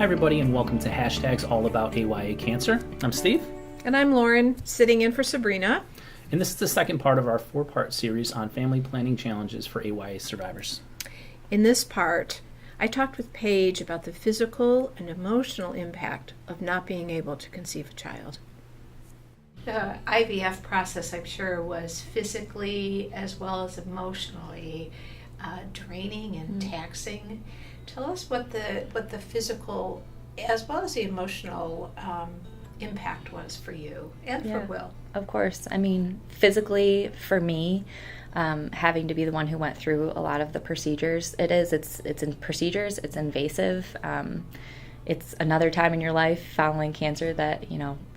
Hi everybody, and welcome to Hashtags All About AYA Cancer. I'm Steve. And I'm Lauren, sitting in for Sabrina. And this is the second part of our 4-part series on family planning challenges for AYA survivors. In this part, I talked with Paige about the physical and emotional impact of not being able to conceive a child. The IVF process, I'm sure, was physically as well as emotionally draining and taxing. Tell us what the physical as well as the emotional impact was for you and for Will. Of course. I mean, physically for me, having to be the one who went through a lot of the procedures, it's in procedures, it's invasive. It's another time in your life following cancer that,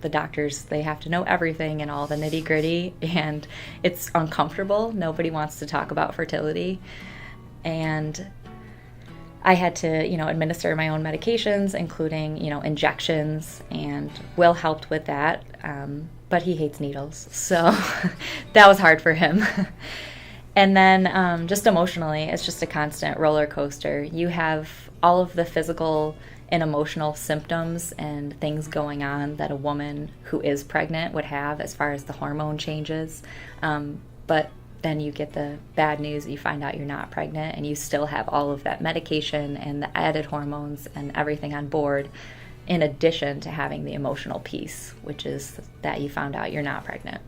the doctors, they have to know everything and all the nitty gritty, and it's uncomfortable. Nobody wants to talk about fertility. And I had to, administer my own medications, including, injections, and Will helped with that, but he hates needles, so that was hard for him. And then just emotionally, it's just a constant roller coaster. You have all of the physical and emotional symptoms and things going on that a woman who is pregnant would have as far as the hormone changes, but then you get the bad news, you find out you're not pregnant, and you still have all of that medication and the added hormones and everything on board, in addition to having the emotional piece, which is that you found out you're not pregnant.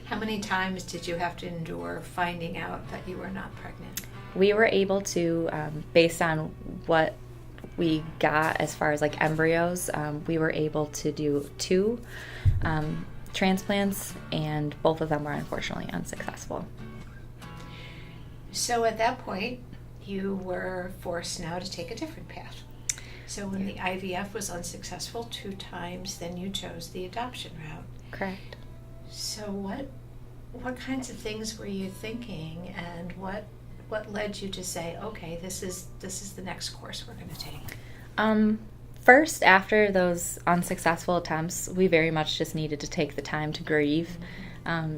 How many times did you have to endure finding out that you were not pregnant? We were able to, based on what we got as far as like embryos, we were able to do 2 transplants, and both of them were unfortunately unsuccessful. So at that point, you were forced now to take a different path. So when the IVF was unsuccessful 2 times, then you chose the adoption route. Correct. So what kinds of things were you thinking, and what led you to say, okay, this is the next course we're going to take? First, after those unsuccessful attempts, we very much just needed to take the time to grieve.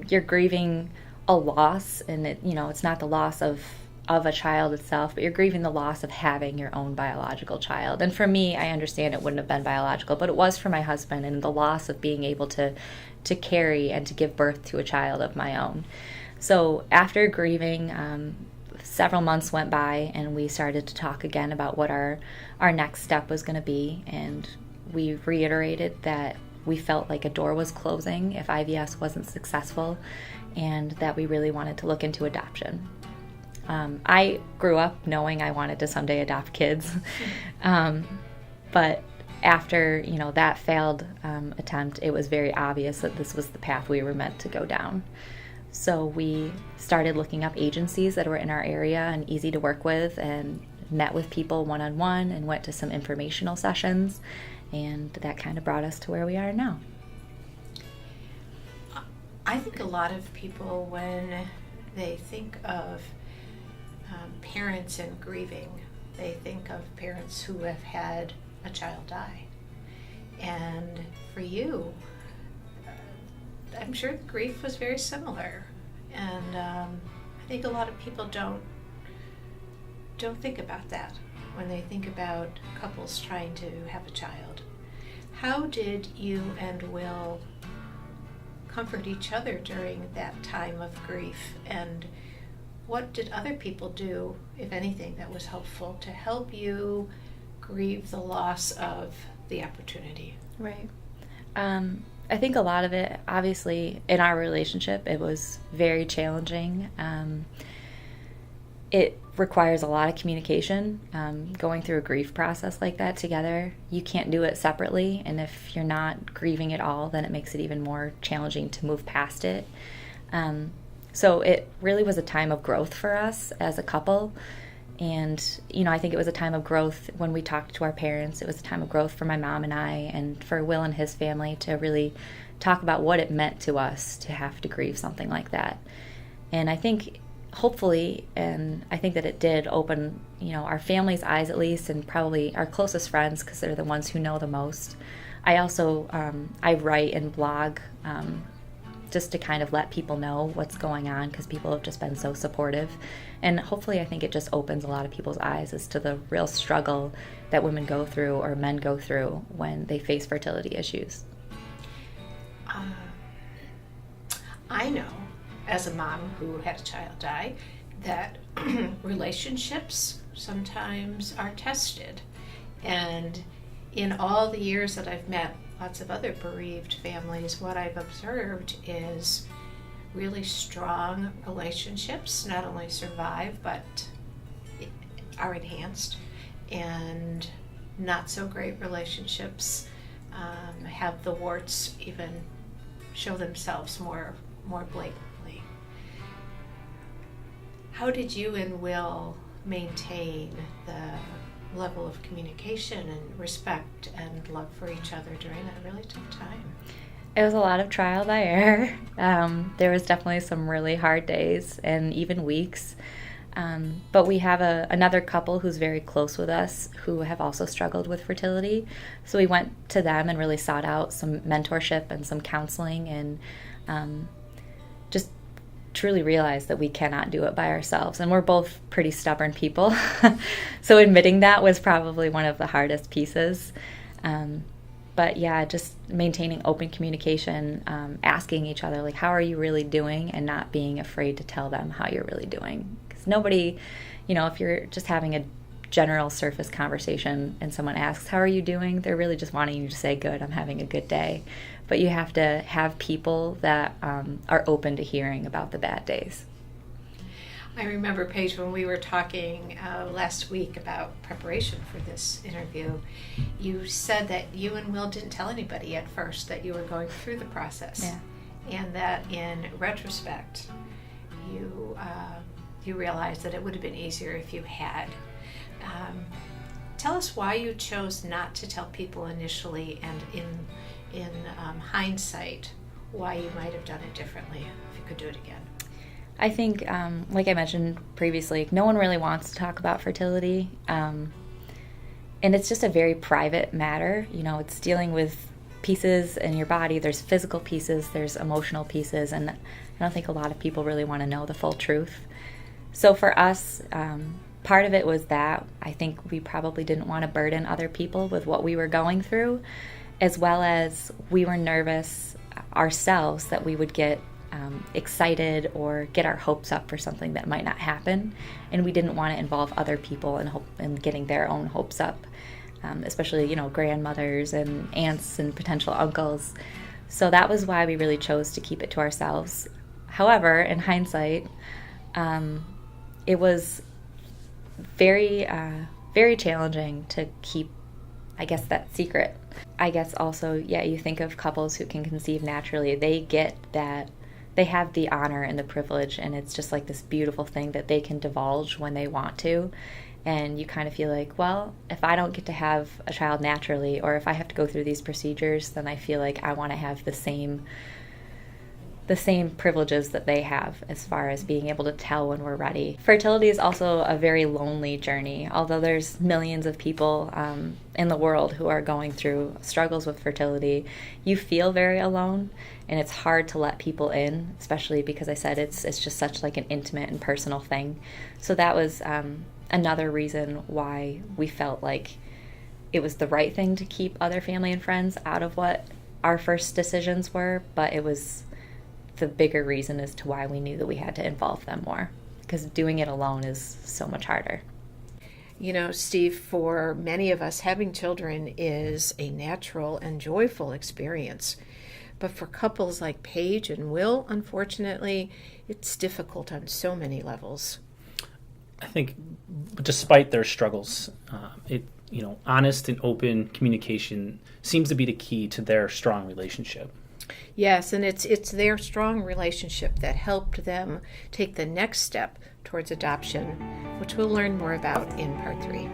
You're grieving a loss, and it's not the loss of a child itself, but you're grieving the loss of having your own biological child. And for me, I understand it wouldn't have been biological, but it was for my husband, and the loss of being able to carry and to give birth to a child of my own. So after grieving, several months went by, and we started to talk again about what our next step was going to be, and we reiterated that we felt like a door was closing if IVF wasn't successful, and that we really wanted to look into adoption. I grew up knowing I wanted to someday adopt kids, but after that failed attempt, it was very obvious that this was the path we were meant to go down. So we started looking up agencies that were in our area and easy to work with, and met with people one-on-one and went to some informational sessions, and that kind of brought us to where we are now. I think a lot of people, when they think of parents and grieving, they think of parents who have had a child die. And for you, I'm sure the grief was very similar, and I think a lot of people don't think about that when they think about couples trying to have a child. How did you and Will comfort each other during that time of grief, and what did other people do, if anything, that was helpful to help you grieve the loss of the opportunity? Right. I think a lot of it, obviously, in our relationship, it was very challenging. It requires a lot of communication. Going through a grief process like that together, you can't do it separately, and if you're not grieving at all, then it makes it even more challenging to move past it. So it really was a time of growth for us as a couple. And, I think it was a time of growth when we talked to our parents. It was a time of growth for my mom and I, and for Will and his family, to really talk about what it meant to us to have to grieve something like that. And I think, hopefully, and I think that it did open, our family's eyes at least, and probably our closest friends, because they're the ones who know the most. I also, I write and blog just to kind of let people know what's going on, because people have just been so supportive. And hopefully I think it just opens a lot of people's eyes as to the real struggle that women go through or men go through when they face fertility issues. I know, as a mom who had a child die, that relationships sometimes are tested. And in all the years that I've met lots of other bereaved families, what I've observed is really strong relationships not only survive but are enhanced, and not so great relationships have the warts even show themselves more blatantly. How did you and Will maintain the level of communication and respect and love for each other during that really tough time? It was a lot of trial by error. There was definitely some really hard days and even weeks. But we have another couple who's very close with us who have also struggled with fertility. So we went to them and really sought out some mentorship and some counseling, and just truly realized that we cannot do it by ourselves. And we're both pretty stubborn people. So admitting that was probably one of the hardest pieces. But yeah, just maintaining open communication, asking each other, like, how are you really doing? And not being afraid to tell them how you're really doing. Because nobody, if you're just having a general surface conversation and someone asks, how are you doing? They're really just wanting you to say, good, I'm having a good day. But you have to have people that are open to hearing about the bad days. I remember, Paige, when we were talking last week about preparation for this interview, you said that you and Will didn't tell anybody at first that you were going through the process. Yeah. And that in retrospect, you realized that it would have been easier if you had. Tell us why you chose not to tell people initially, and in hindsight, why you might have done it differently if you could do it again. I think, like I mentioned previously, no one really wants to talk about fertility. And it's just a very private matter. It's dealing with pieces in your body. There's physical pieces, there's emotional pieces, and I don't think a lot of people really want to know the full truth. So for us, part of it was that I think we probably didn't want to burden other people with what we were going through, as well as we were nervous ourselves that we would get excited or get our hopes up for something that might not happen, and we didn't want to involve other people in getting their own hopes up, especially grandmothers and aunts and potential uncles. So that was why we really chose to keep it to ourselves. However, in hindsight, it was very very challenging to keep, I guess, that secret. I guess also, you think of couples who can conceive naturally. They get that they have the honor and the privilege, and it's just like this beautiful thing that they can divulge when they want to. And you kind of feel like, well, if I don't get to have a child naturally, or if I have to go through these procedures, then I feel like I want to have the same privileges that they have as far as being able to tell when we're ready. Fertility is also a very lonely journey. Although there's millions of people in the world who are going through struggles with fertility, you feel very alone, and it's hard to let people in, especially because I said it's just such like an intimate and personal thing. So that was another reason why we felt like it was the right thing to keep other family and friends out of what our first decisions were, but it was the bigger reason as to why we knew that we had to involve them more, because doing it alone is so much harder. Steve, for many of us, having children is a natural and joyful experience. But for couples like Paige and Will, unfortunately, it's difficult on so many levels. I think despite their struggles, honest and open communication seems to be the key to their strong relationship. Yes, and it's their strong relationship that helped them take the next step towards adoption, which we'll learn more about in part 3.